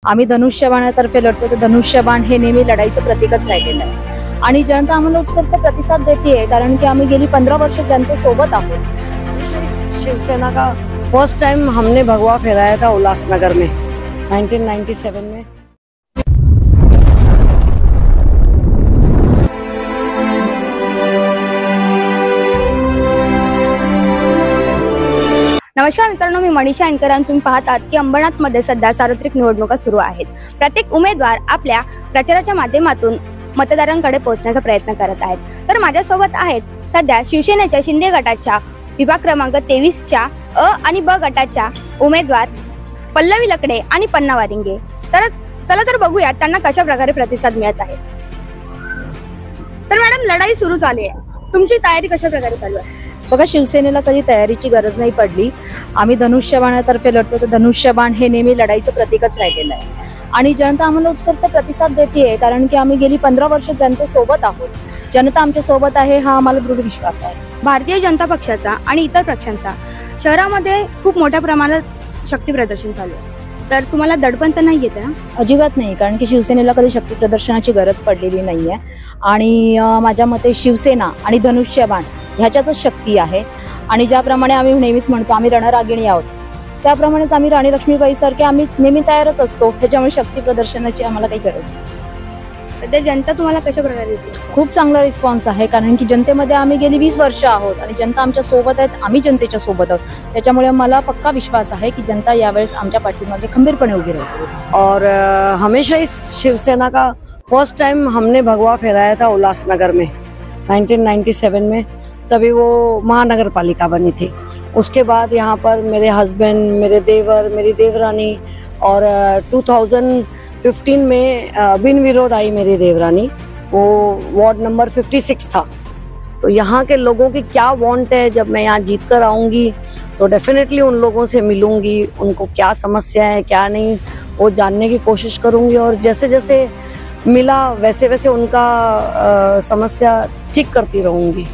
आम्ही धनुष्यबाणातर्फे लढतो, तर धनुष्यबाण हे नेहमी लढाईचं प्रतीकच राहिलेलं आहे आणि जनता आम्हाला उत्स्फूर्त प्रतिसाद देते, कारण की आम्ही गेली 15 वर्ष जनतेसोबत आहोत। शिवसेना का फर्स्ट टाइम हमने भगवा फहराया था उल्लासनगर में 1997 में। नमस्कार मित्रांनो, मी मनीषा अँकर आणि तुम्ही पाहतात की अंबरनाथमध्ये सध्या सार्वत्रिक निवडणुका सुरू आहेत। प्रत्येक उमेदवार आपल्या प्रचाराच्या माध्यमातून मतदारांकडे पोहोचण्याचा प्रयत्न करत आहेत। तर माझ्यासोबत आहेत सध्या शिवसेनेच्या शिंदे गटाच्या विभाग क्रमांक 23च्या अ आणि ब गटाच्या उमेदवार पल्लवी लकडे आणि पन्ना वारिंगे। तर चला तर बघूया त्यांना कशा प्रकारे प्रतिसाद मिळत आहे। तर मॅडम, लढाई सुरू झाली आहे, तुमची तयारी कशा प्रकारे चालू आहे? बघा, शिवसेनेला कधी तयारीची गरज नाही पडली। आम्ही धनुष्यबाणातर्फे लढतो, तर धनुष्यबाण हे नेहमी लढाईचं प्रतीकच राहिलेलं आहे आणि जनता आम्हाला उत्स्फूर्त प्रतिसाद देते, कारण की आम्ही गेली 15 वर्ष जनतेसोबत आहोत। जनता आमच्या सोबत आहे हा आम्हाला दृढ विश्वास आहे। भारतीय जनता पक्षाचा आणि इतर पक्षांचा शहरामध्ये खूप मोठ्या प्रमाणात शक्ती प्रदर्शन चालू आहे, तर तुम्हाला दडपण तर नाही येते ना? अजिबात नाही, कारण की शिवसेनेला कधी शक्ती प्रदर्शनाची गरज पडलेली नाहीये आणि माझ्या मते शिवसेना आणि धनुष्यबाण ह्याच्यातच शक्ती आहे आणि ज्याप्रमाणे आम्ही नेहमीच म्हणतो आम्ही रणरागिणी आहोत, त्याप्रमाणेच आम्ही राणी लक्ष्मीबाई सारखे आम्ही नेहमी तयारच असतो। त्याच्यामुळे शक्ती प्रदर्शनाची आम्हाला काही गरज नाही। सध्या जनता तुम्हाला कशा प्रकारे दिसते? खूप चांगला रिस्पॉन्स आहे, कारण की जनतेमध्ये आम्ही गेली 20 वर्ष आहोत आणि जनता आमच्या सोबत आहेत, आम्ही जनतेच्या सोबत आहोत। त्याच्यामुळे मला पक्का विश्वास आहे की जनता यावेळेस आमच्या पाठीमागे खंबीरपणे उभी राहील। और हमेशा इस शिवसेना का फर्स्ट टाइम हमने भगवा फहराया था उल्लासनगर में 1997 में, तभी वो महानगर पालिका बनी थी। उसके बाद यहाँ पर मेरे हस्बैंड, मेरे देवर, मेरी देवरानी और 2015 में बिन विरोध आई मेरी देवरानी। वो वार्ड नंबर 56 था। तो यहाँ के लोगों की क्या वांट है, जब मैं यहाँ जीत कर आऊँगी तो डेफिनेटली उन लोगों से मिलूंगी, उनको क्या समस्या है क्या नहीं वो जानने की कोशिश करूँगी और जैसे जैसे मिला वैसे वैसे उनका समस्या ठीक करती रहूँगी।